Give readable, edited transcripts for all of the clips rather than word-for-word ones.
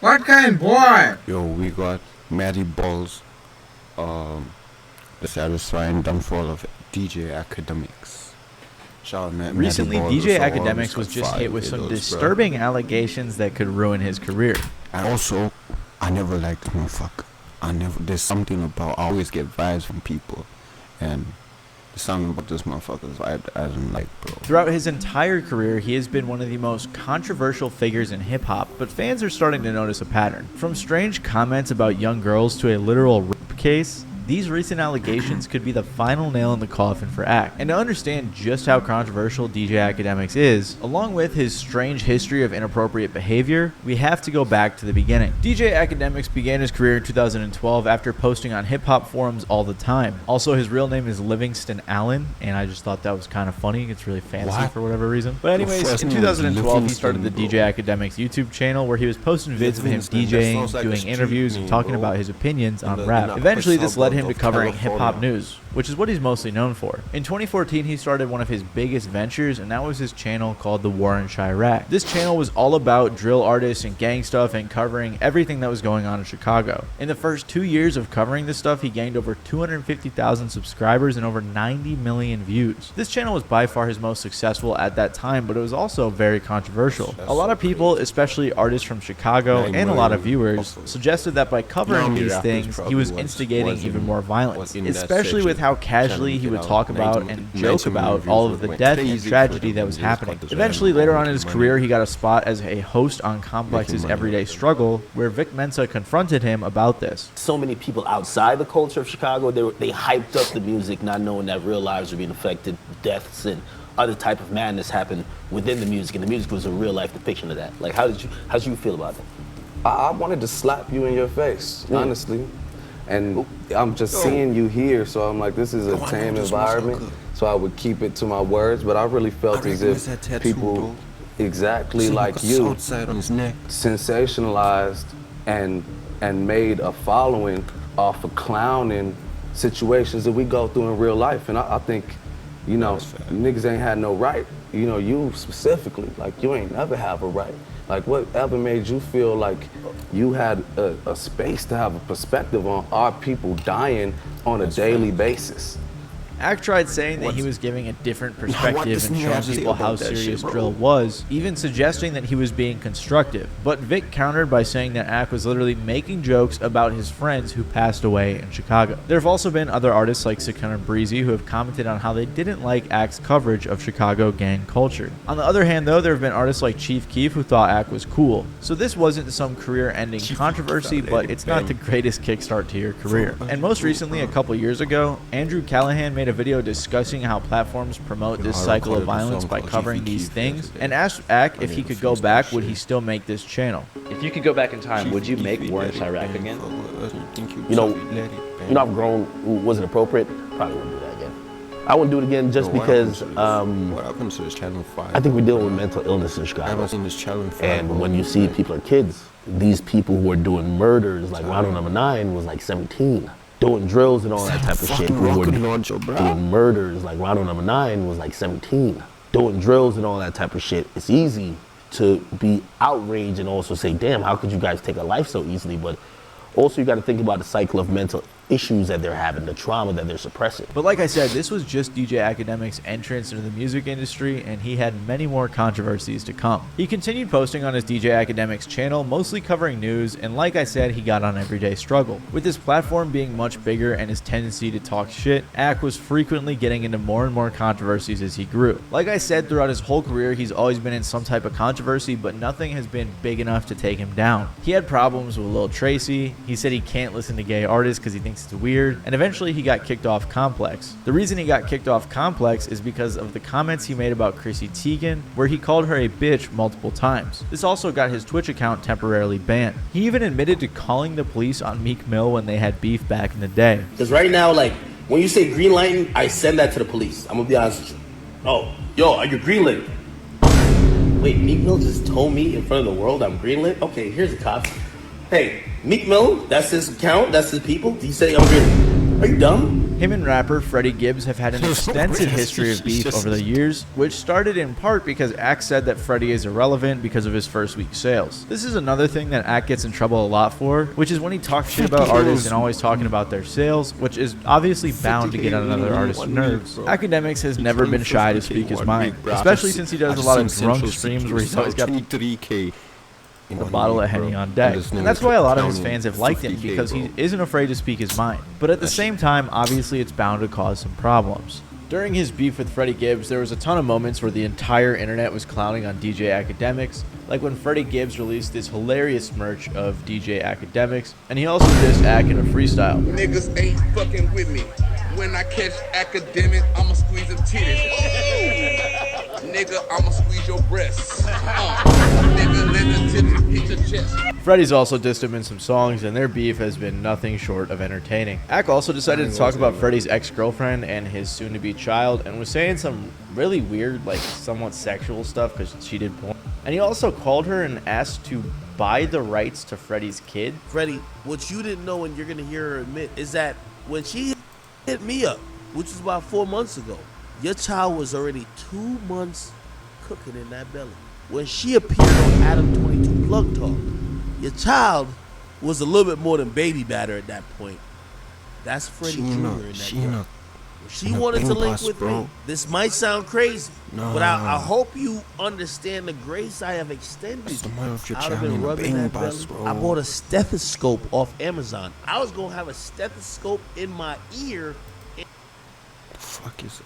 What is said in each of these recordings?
What kind, boy? Yo, we got mattyballz, the satisfying downfall of DJ Akademiks. Shout out, man. Recently, DJ Akademiks was just hit with some disturbing allegations that could ruin his career. And also, I never liked this motherfucker. There's something about, I always get vibes from people, and there's something about this motherfucker's vibe that I don't like, bro. Throughout his entire career, he has been one of the most controversial figures in hip-hop, but fans are starting to notice a pattern. From strange comments about young girls to a literal rape case, these recent allegations could be the final nail in the coffin for Ak. And to understand just how controversial DJ Akademiks is, along with his strange history of inappropriate behavior, we have to go back to the beginning. DJ Akademiks began his career in 2012 after posting on hip-hop forums all the time. Also, his real name is Livingston Allen, and I just thought that was kind of funny. It's really fancy for whatever reason. But anyways, in 2012, he started the DJ Akademiks YouTube channel where he was posting vids of him DJing, doing interviews, and talking about his opinions on rap. Eventually, this led him to covering hip-hop news, which is what he's mostly known for. In 2014, he started one of his biggest ventures, and that was his channel called The War in Chirac. This channel was all about drill artists and gang stuff and covering everything that was going on in Chicago. In the first 2 years of covering this stuff, he gained over 250,000 subscribers and over 90 million views. This channel was by far his most successful at that time, but it was also very controversial. A lot of people, especially artists from Chicago and a lot of viewers, suggested that by covering these things, he was instigating even more violence, especially with how casually he would talk about and joke about all of the death and tragedy that was happening. Eventually, later on in his career, he got a spot as a host on Complex's Everyday Struggle, where Vic Mensa confronted him about this. So many people outside the culture of Chicago, they hyped up the music, not knowing that real lives were being affected, deaths and other type of madness happened within the music, and the music was a real life depiction of that. Like, how did you feel about it? I wanted to slap you in your face, honestly. And I'm just seeing you here, so I'm like, this is a tame environment, so I would keep it to my words, but I really felt as if people exactly like you sensationalized and made a following off of clowning situations that we go through in real life. And I think, you know, niggas ain't had no right, you know, you specifically, like, you ain't never have a right. Like, whatever made you feel like you had a space to have a perspective on our people dying on a daily basis? Ak tried saying that he was giving a different perspective and showing people how serious drill was, even suggesting that he was being constructive. But Vic countered by saying that Ak was literally making jokes about his friends who passed away in Chicago. There have also been other artists like Sick and Breezy who have commented on how they didn't like Ak's coverage of Chicago gang culture. On the other hand, though, there have been artists like Chief Keef who thought Ak was cool. So this wasn't some career-ending controversy, but it's not the greatest kickstart to your career. And most recently, a couple years ago, Andrew Callahan made a video discussing how platforms promote this cycle of violence by covering these things, and asked Ak if he could go back, would he still make this channel? If you could go back in time, would you make War in Chirac again? You know, I've grown. Was it appropriate? Probably wouldn't do that again. I wouldn't do it again just because what happens to this channel 5? I think we're dealing with mental illness in Chicago. I haven't seen this channel 5. And when you see people are kids, these people who are doing murders, like Ronald number 9 was like 17. Doing drills and all that type of shit. We were doing murders, like Ronald number 9 was like 17. Doing drills and all that type of shit. It's easy to be outraged and also say, damn, how could you guys take a life so easily? But also you got to think about the cycle of mental issues that they're having, the trauma that they're suppressing. But like I said, this was just DJ Akademiks' entrance into the music industry, and he had many more controversies to come. He continued posting on his DJ Akademiks channel, mostly covering news, and like I said, he got on Everyday Struggle. With his platform being much bigger and his tendency to talk shit, Ak was frequently getting into more and more controversies as he grew. Like I said, throughout his whole career, he's always been in some type of controversy, but nothing has been big enough to take him down. He had problems with Lil Tracy. He said he can't listen to gay artists because he thinks it's weird, and eventually he got kicked off Complex. The reason he got kicked off Complex is because of the comments he made about Chrissy Teigen, where he called her a bitch multiple times. This also got his Twitch account temporarily banned. He even admitted to calling the police on Meek Mill when they had beef back in the day. Because right now, like, when you say green lighting, I send that to the police. I'm gonna be honest with you. Oh, yo, are you green lit? Wait, Meek Mill just told me in front of the world I'm green lit? Okay, here's the cops. Hey, Meek Mill, that's his account, that's his people. He said I'm green. Are you dumb? Him and rapper Freddie Gibbs have had an extensive history of beef over the years, which started in part because Ak said that Freddie is irrelevant because of his first week sales. This is another thing that Ak gets in trouble a lot for, which is when he talks shit about artists and always talking about their sales, which is obviously bound to get on another artist's nerves. Akademiks has never been shy to speak his mind, especially since he does a lot of drunk streams where he's always got a bottle of Henny on deck. And that's why a lot of his fans have liked him, because he isn't afraid to speak his mind. But at the same time, obviously it's bound to cause some problems. During his beef with Freddie Gibbs, there was a ton of moments where the entire internet was clowning on DJ Akademiks, like when Freddie Gibbs released this hilarious merch of DJ Akademiks, and he also dissed Ak in a freestyle. Niggas ain't fucking with me. When I catch Akademiks, I'ma squeeze them titties. Nigga, I'ma squeeze your breasts. Nigga, let the tips hit your chest. Freddie's also dissed him in some songs, and their beef has been nothing short of entertaining. Ak also decided to talk about Freddie's ex-girlfriend and his soon-to-be child, and was saying some really weird, like somewhat sexual stuff because she did porn. And he also called her and asked to buy the rights to Freddie's kid. Freddie, what you didn't know and you're gonna hear her admit is that when she hit me up, which was about 4 months ago, your child was already 2 months cooking in that belly. When she appeared on Adam 22 Plug Talk, your child was a little bit more than baby batter at that point. That's Freddie Jr. in that girl. She wanted to link with me. This might sound crazy, but I hope you understand the grace I have extended. I've been rubbing that belly. I bought a stethoscope off Amazon. I was gonna have a stethoscope in my ear. The fuck is it?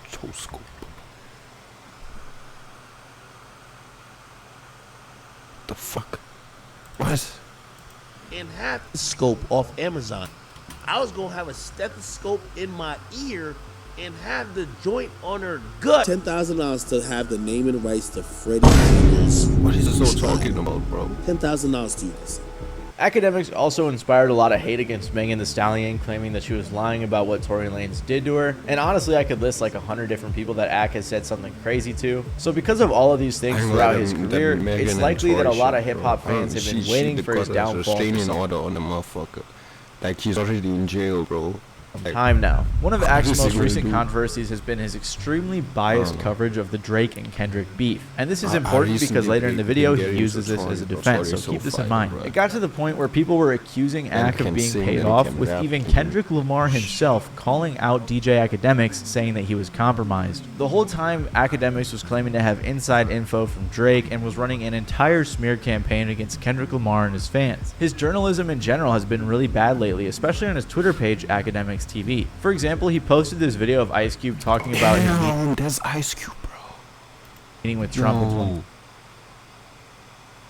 Stethoscope. The fuck? What? And have a scope off Amazon. I was gonna have a stethoscope in my ear and have the joint on her gut. $10,000 to have the name and rights to Freddie Jr.'s. What is this all talking about, bro? $10,000 to this. Akademiks also inspired a lot of hate against Megan Thee Stallion, claiming that she was lying about what Tory Lanez did to her. And honestly, I could list like 100 different people that Ak has said something crazy to. So because of all of these things throughout his career, it's likely that a lot of hip-hop fans have been waiting for his downfall for some order on the motherfucker. Like, he's already in jail, bro. time now. One of Ak's most recent controversies has been his extremely biased coverage of the Drake and Kendrick beef. And this is important because later in the video he uses this as a defense, so keep this in mind. It got to the point where people were accusing Ak of being paid off, with even Kendrick Lamar himself calling out DJ Akademiks, saying that he was compromised. The whole time Akademiks was claiming to have inside info from Drake and was running an entire smear campaign against Kendrick Lamar and his fans. His journalism in general has been really bad lately, especially on his Twitter page, Akademiks TV. For example, he posted this video of Ice Cube talking about his that's Ice Cube, bro. meeting with Trump in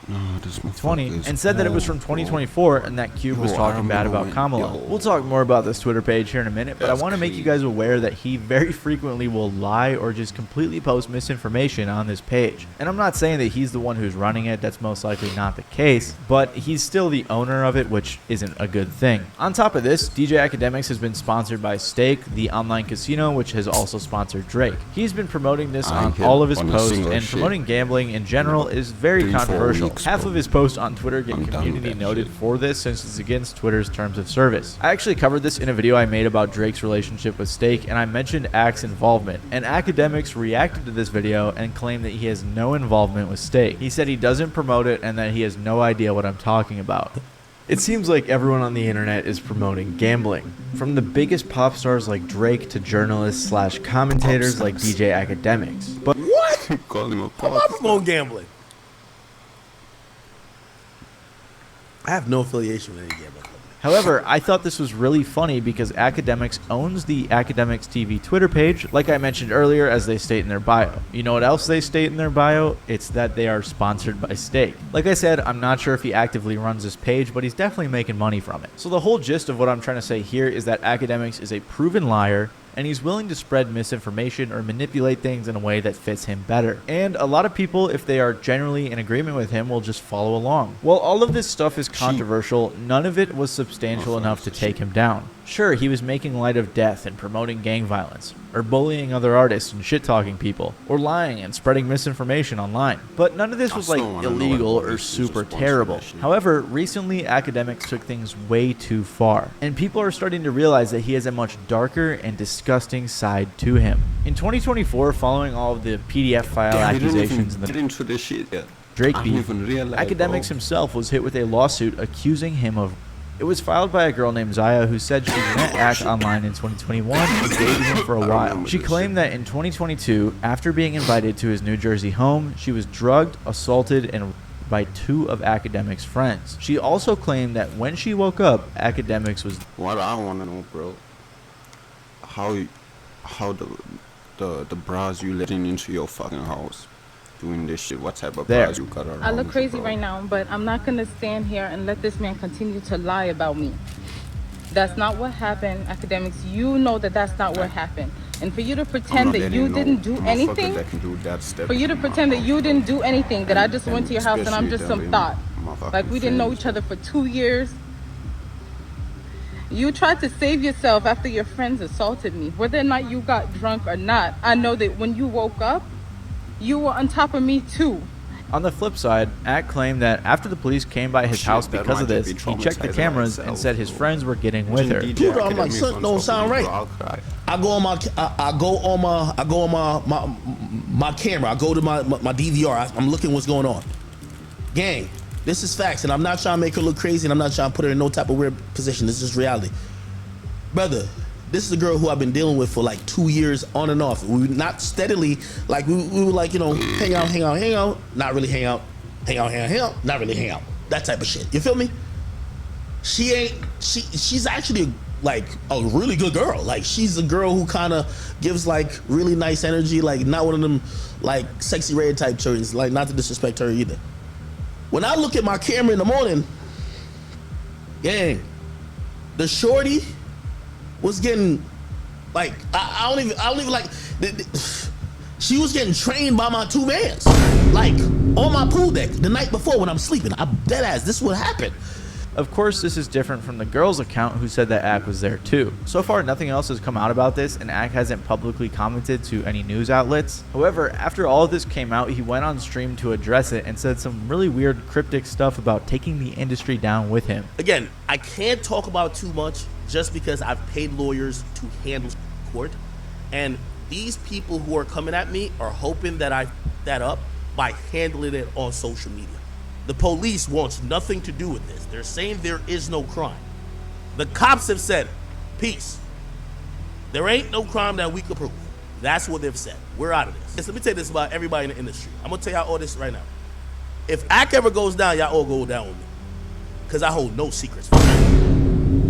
2020 and said that it was from 2024 and that Cube was talking bad about Kamala. We'll talk more about this Twitter page here in a minute, but I want to make you guys aware that he very frequently will lie or just completely post misinformation on this page. And I'm not saying that he's the one who's running it, that's most likely not the case, but he's still the owner of it, which isn't a good thing. On top of this, DJ Akademiks has been sponsored by Stake, the online casino, which has also sponsored Drake. He's been promoting this on all of his posts, and promoting gambling in general is very controversial. Half of his posts on Twitter get community noted for this, since it's against Twitter's terms of service. I actually covered this in a video I made about Drake's relationship with Stake, and I mentioned Ak's involvement, and Akademiks reacted to this video and claimed that he has no involvement with Stake. He said he doesn't promote it and that he has no idea what I'm talking about. It seems like everyone on the internet is promoting gambling, from the biggest pop stars like Drake to journalists / commentators like DJ Akademiks. But What? Call him a How about promote gambling? I have no affiliation with any gambling company. however, I thought this was really funny because Akademiks owns the Akademiks TV Twitter page, like I mentioned earlier, as they state in their bio. You know what else they state in their bio? It's that they are sponsored by Stake. Like I said, I'm not sure if he actively runs this page, but he's definitely making money from it. So the whole gist of what I'm trying to say here is that Akademiks is a proven liar, and he's willing to spread misinformation or manipulate things in a way that fits him better. And a lot of people, if they are generally in agreement with him, will just follow along. While all of this stuff is controversial, none of it was substantial enough to take him down. Sure, he was making light of death and promoting gang violence, or bullying other artists and shit-talking people, or lying and spreading misinformation online. But none of this was like illegal or super terrible. However, recently Akademiks took things way too far, and people are starting to realize that he has a much darker and disgusting side to him. In 2024, following all of the PDF file accusations and the Drake beef, Akademiks himself was hit with a lawsuit accusing him of. It was filed by a girl named Zaya who said she met Ak online in 2021 and dated him for a while. She claimed that in 2022, after being invited to his New Jersey home, she was drugged, assaulted, and by 2 of Akademiks' friends. She also claimed that when she woke up, Akademiks was. What I want to know, bro, how the bras you letting into your fucking house, doing this shit, what type of bras you got around? I look crazy right now, but I'm not gonna stand here and let this man continue to lie about me. That's not what happened, Akademiks. You know that that's not what happened. And for you to pretend that you didn't do anything, for you to pretend that you didn't do anything, that I just went to your house and I'm just some thought, like we didn't know each other for 2 years. You tried to save yourself after your friends assaulted me. Whether or not you got drunk or not, I know that when you woke up, you were on top of me too. On the flip side, Ak claimed that after the police came by his house because of this, he checked the cameras and said his friends were getting with her. Dude, I'm like, something don't sound right. I go on my camera. I go to my DVR. I'm looking what's going on. Gang, this is facts, and I'm not trying to make her look crazy, and I'm not trying to put her in no type of weird position. This is reality, brother. This is a girl who I've been dealing with for like 2 years on and off. We were not steadily, like we were like, you know, hang out, not really hang out, not really hang out. That type of shit. You feel me? She's actually like a really good girl. Like she's a girl who kind of gives like really nice energy, like not one of them like sexy red type turns, like not to disrespect her either. When I look at my camera in the morning, gang, the shorty was getting like I don't even like she was getting trained by my 2 mans like on my pool deck the night before when I'm sleeping. I'm dead ass. This is what happened. Of course, this is different from the girl's account who said that Ak was there too. So far, nothing else has come out about this, and Ak hasn't publicly commented to any news outlets. However, after all of this came out, he went on stream to address it and said some really weird cryptic stuff about taking the industry down with him. Again, I can't talk about too much just because I've paid lawyers to handle court, and these people who are coming at me are hoping that I f that up by handling it on social media. The police wants nothing to do with this. They're saying there is no crime. The cops have said, peace. There ain't no crime that we could prove. That's what they've said. We're out of this. Let me tell you this about everybody in the industry. I'm gonna tell y'all all this right now. If Ak ever goes down, y'all all go down with me, because I hold no secrets.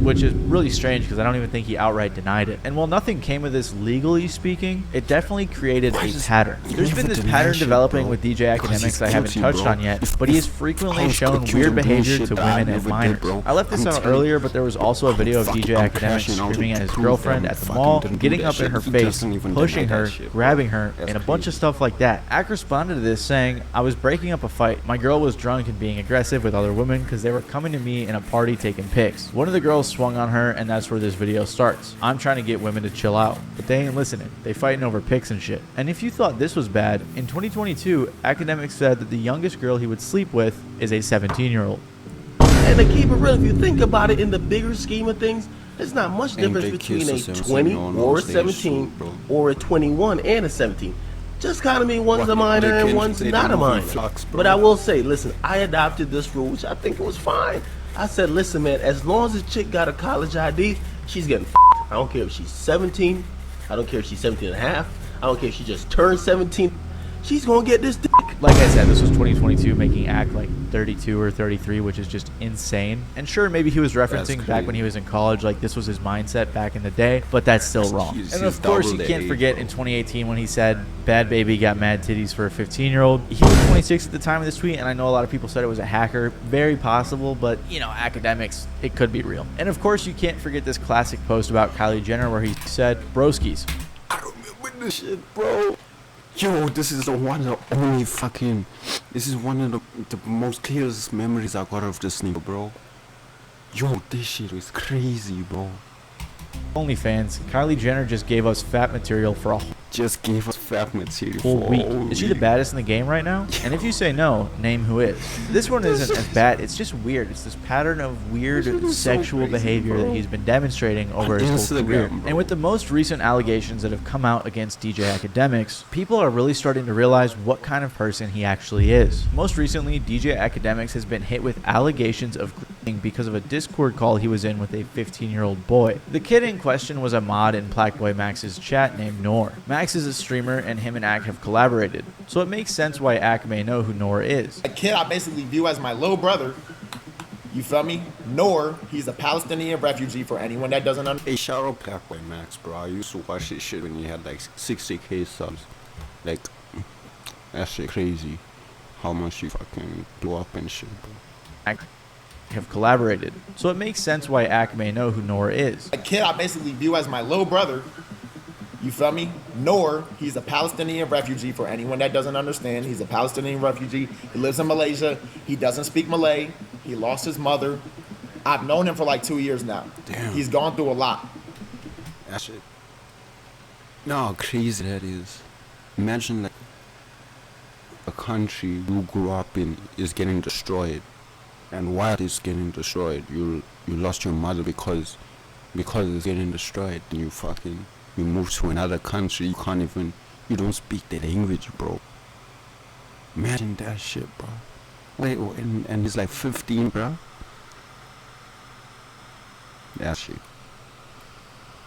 Which is really strange because I don't even think he outright denied it. And while nothing came of this legally speaking, it definitely created a pattern. There's been this pattern developing with DJ Akademiks I haven't touched on yet, but he has frequently shown weird behavior to women and minors. I left this out earlier, but there was also a video of DJ Akademiks screaming at his girlfriend at the mall, getting up in her face, pushing her, grabbing her, and a bunch of stuff like that. Ak responded to this saying, "I was breaking up a fight. My girl was drunk and being aggressive with other women because they were coming to me in a party taking pics. One of the girls swung on her, and that's where this video starts. I'm trying to get women to chill out, but they ain't listening. They fighting over pics and shit." And if you thought this was bad, in 2022, Akademiks said that the youngest girl he would sleep with is a 17-year-old. And to keep it real, if you think about it in the bigger scheme of things, there's not much difference between a 20 or a 17 or a 21 and a 17. Just kind of mean one's a minor and one's not a minor. But I will say, listen, I adopted this rule, which I think it was fine. I said, listen, man, as long as this chick got a college ID, she's getting f***ed. I don't care if she's 17. I don't care if she's 17 and a half. I don't care if she just turned 17. She's going to get this dick. Like I said, this was 2022, making Ak like 32 or 33, which is just insane. And sure, maybe he was referencing back when he was in college, like this was his mindset back in the day, but that's still wrong. And of course, you can't forget in 2018 when he said, "Bad baby got mad titties for a 15-year-old. He was 26 at the time of this tweet, and I know a lot of people said it was a hacker. Very possible, but, you know, Akademiks, it could be real. And of course, you can't forget this classic post about Kylie Jenner where he said, "Broskies." I remember this shit, bro. Yo, this is the one of the only fucking... This is one of the most clearest memories I got of this nigga, bro. Yo, this shit is crazy, bro. OnlyFans, Kylie Jenner just gave us fat material for a Just gave us fat material whole for week. a whole Is she the week. baddest in the game right now? And if you say no, name who is. This one isn't as bad, it's just weird. It's this pattern of weird sexual crazy, behavior bro. that he's been demonstrating over his whole Instagram, career. bro. And with the most recent allegations that have come out against DJ Akademiks, people are really starting to realize what kind of person he actually is. Most recently, DJ Akademiks has been hit with allegations of grooming because of a Discord call he was in with a 15-year-old boy. The kid in question was a mod in Blackboy Max's chat named Noor. Max is a streamer and him and Ak have collaborated, so it makes sense why Ak may know who Noor is. A kid I basically view as my little brother. You feel me? Noor, he's a Palestinian refugee for anyone that doesn't understand. Hey, shout out Blackboy Max, bro. I used to watch this shit when he had like 60k subs. Like, that shit crazy. How much he fucking blew up and shit, bro. Ak have collaborated, so it makes sense why Ak may know who Noor is. A kid I basically view as my little brother. You feel me? Noor, he's a Palestinian refugee for anyone that doesn't understand. He's a Palestinian refugee. He lives in Malaysia. He doesn't speak Malay. He lost his mother. I've known him for like 2 years now. Damn. He's gone through a lot. That shit. No, how crazy that is. Imagine like a country you grew up in is getting destroyed, and while it's getting destroyed, you lost your mother because it's getting destroyed. And you move to another country. You don't speak the language, bro. Imagine that shit, bro. Wait, and he's like 15, bro. That shit.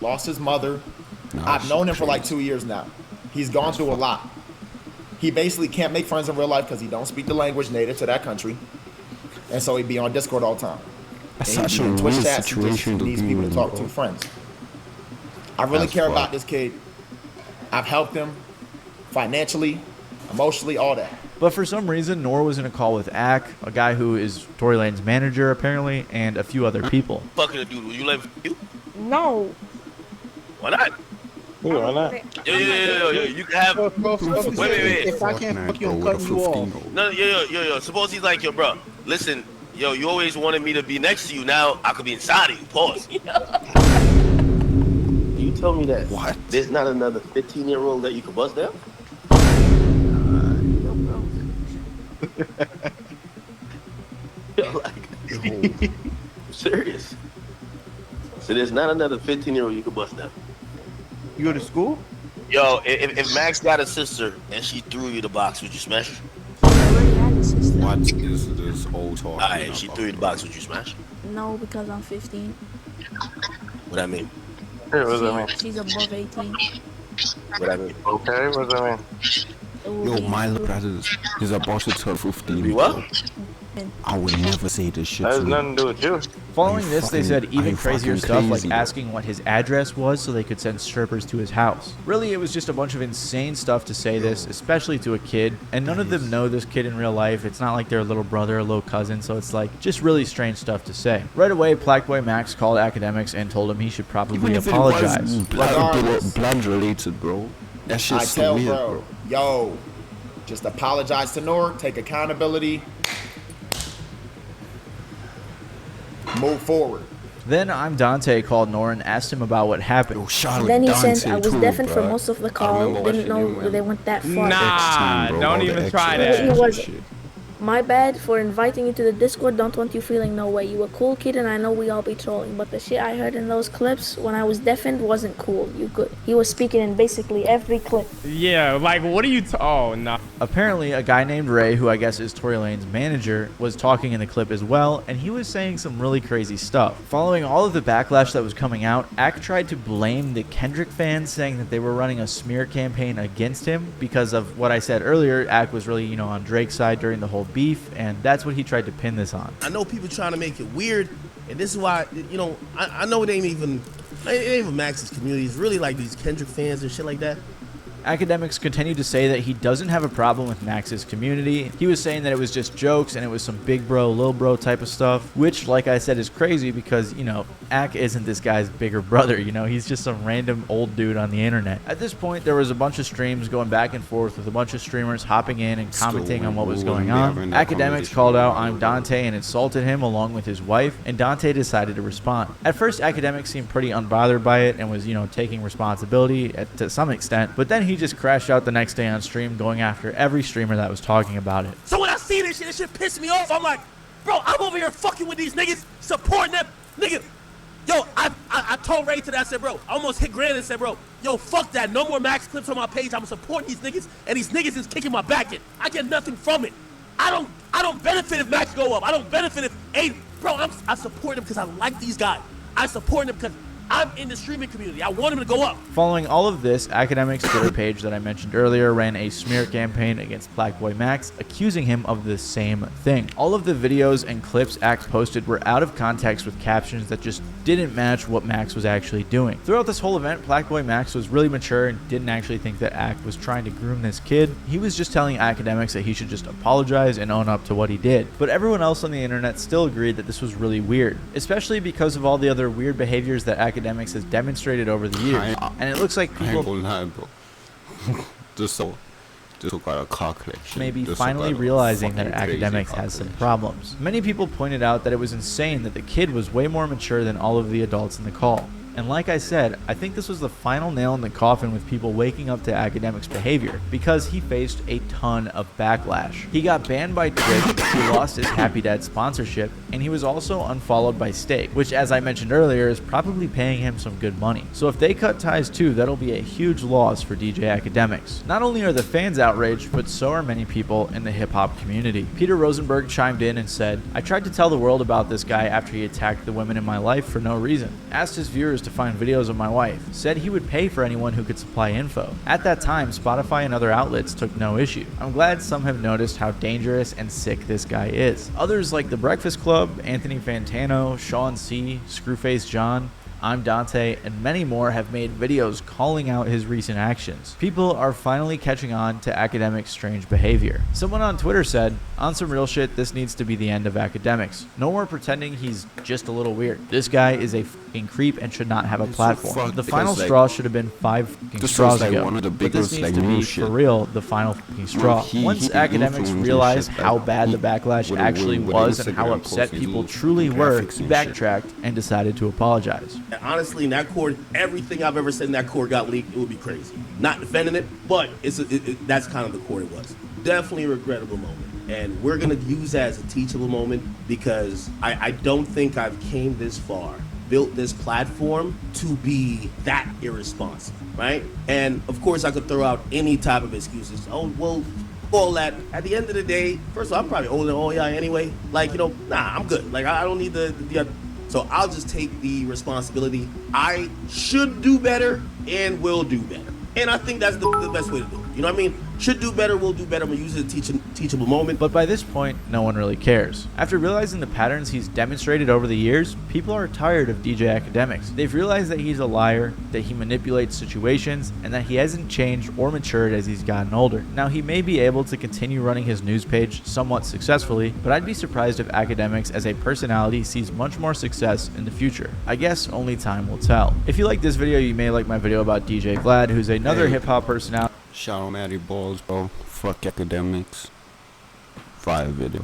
Lost his mother. No, I've known him for like crazy. 2 years now. He's gone through a lot. He basically can't make friends in real life because he don't speak the language native to that country. And so he'd be on Discord all the time. That's And such he'd a be in Twitch weird chats, he just situation to needs be people to in, talk bro. to, friends. I really That's care fucked. about this kid. I've helped him financially, emotionally, all that. But for some reason, Noor was in a call with Ak, a guy who is Tory Lane's manager apparently, and a few other people. Fucking a dude, would you let you? No. Why not? Why not? Yo, you can have. Wait. If I can't fuck you, I'm cutting you off. No, yo. Suppose he's like, yo, bro. Listen, yo, you always wanted me to be next to you. Now I could be inside of you. Pause. You tell me that What? there's not another 15-year-old that you could bust down? Like, I'm serious. So there's not another 15-year-old you could bust down. You go to school? Yo, if Max got a sister and she threw you the box, would you smash her? What is this old talk? Alright, if she threw you the box, would you smash her? No, because I'm 15. What I mean? Hey, what does that mean? She's above 18. What I mean? Okay, what does that mean? It will Yo, be my included. brothers is about to turn 15. Be what? I would never say this shit That to has you. nothing to do with you. Following Are you this, they said fucking- are even you crazier fucking stuff like crazy, bro? asking what his address was so they could send strippers to his house. Really, it was just a bunch of insane stuff to say this, especially to a kid, and none of them know this kid in real life. It's not like their little brother or little cousin, so it's like just really strange stuff to say. Right away, Blackboy Max called Akademiks and told him he should probably Even if it apologize. was Regardless. blood related, bro. That I shit's so tell weird, bro, bro. yo, just apologize to Noor, take accountability, move forward. Then I'm Dante called Noor and asked him about what happened. Yo, shout out Then he Dante said I was too, deafened for bro. most of the I call. remember Didn't watching know him they when- went that far. X-Time, bro, don't all the even X try and that. He was shit. my bad for inviting you to the Discord. Don't want you feeling no way. You a cool kid, and I know we all be trolling. But the shit I heard in those clips when I was deafened wasn't cool. You good? He was speaking in basically every clip. Yeah, like, what are you? Oh, no. Apparently, a guy named Ray, who I guess is Tory Lane's manager, was talking in the clip as well, and he was saying some really crazy stuff. Following all of the backlash that was coming out, Ak tried to blame the Kendrick fans, saying that they were running a smear campaign against him because of what I said earlier. Ak was really, on Drake's side during the whole beef, and that's what he tried to pin this on. I know people trying to make it weird, and this is why, I know it ain't even Max's community. It's really like these Kendrick fans and shit like that. Akademiks continued to say that he doesn't have a problem with Max's community. He was saying that it was just jokes and it was some big bro, little bro type of stuff, which, like I said, is crazy because, you know, Ak isn't this guy's bigger brother, you know, he's just some random old dude on the internet. At this point, there was a bunch of streams going back and forth with a bunch of streamers hopping in and commenting on what was going on. Akademiks called out I'm Dante and insulted him along with his wife, and Dante decided to respond. At first, Akademiks seemed pretty unbothered by it and was, you know, taking responsibility to some extent, but then he just crashed out the next day on stream going after every streamer that was talking about it. So when I see this shit pissed me off. I'm like, bro, I'm over here fucking with these niggas, supporting them. Nigga, yo, I told Ray today, I said, bro, I almost hit Grant and said, bro, yo, fuck that. No more Max clips on my page. I'm supporting these niggas, and these niggas is kicking my back in. I get nothing from it. I don't benefit if Max go up. I don't benefit if Aiden. Bro, I support them because I like these guys. I support them because I'm in the streaming community. I want him to go up. Following all of this, Akademiks' Twitter page that I mentioned earlier ran a smear campaign against Black Boy Max, accusing him of the same thing. All of the videos and clips Ak posted were out of context with captions that just didn't match what Max was actually doing. Throughout this whole event, Black Boy Max was really mature and didn't actually think that Ak was trying to groom this kid. He was just telling Akademiks that he should just apologize and own up to what he did. But everyone else on the internet still agreed that this was really weird, especially because of all the other weird behaviors that Akademiks has demonstrated over the years. And it looks like people maybe finally realizing that Akademiks has some problems. Many people pointed out that it was insane that the kid was way more mature than all of the adults in the call. And like I said, I think this was the final nail in the coffin with people waking up to Akademiks' behavior, because he faced a ton of backlash. He got banned by Twitch, he lost his Happy Dad sponsorship, and he was also unfollowed by Stake, which, as I mentioned earlier, is probably paying him some good money. So if they cut ties too, that'll be a huge loss for DJ Akademiks. Not only are the fans outraged, but so are many people in the hip-hop community. Peter Rosenberg chimed in and said, I tried to tell the world about this guy after he attacked the women in my life for no reason. Asked his viewers to find videos of my wife. Said he would pay for anyone who could supply info. At that time, Spotify and other outlets took no issue. I'm glad some have noticed how dangerous and sick this guy is. Others like The Breakfast Club, Anthony Fantano, Sean C., Screwface John, I'm Dante, and many more have made videos calling out his recent actions. People are finally catching on to Akademiks' strange behavior. Someone on Twitter said, on some real shit, this needs to be the end of Akademiks. No more pretending he's just a little weird. This guy is a fucking creep and should not have a platform. The final straw should have been 5 fucking straws ago. But this needs to be, for real, the final fucking straw. Once Akademiks realized how bad the backlash actually was and how upset people truly were, he backtracked and decided to apologize. Honestly, in that court, everything I've ever said in that court got leaked. It would be crazy. Not defending it, but that's kind of the court it was. Definitely a regrettable moment. And we're going to use that as a teachable moment, because I don't think I've came this far, built this platform to be that irresponsible, right? And of course, I could throw out any type of excuses. Oh, well, all that. At the end of the day, first of all, I'm probably older than all y'all anyway. Like, you know, nah, I'm good. Like, I don't need the so I'll just take the responsibility. I should do better and will do better. And I think that's the best way to do it. You know what I mean? Should do better, will do better. I'm going to use it as a teachable moment. But by this point, no one really cares. After realizing the patterns he's demonstrated over the years, people are tired of DJ Akademiks. They've realized that he's a liar, that he manipulates situations, and that he hasn't changed or matured as he's gotten older. Now, he may be able to continue running his news page somewhat successfully, but I'd be surprised if Akademiks as a personality sees much more success in the future. I guess only time will tell. If you like this video, you may like my video about DJ Vlad, who's another hip-hop personality. Shout out mattyballz, bro. Fuck Akademiks. Fire video.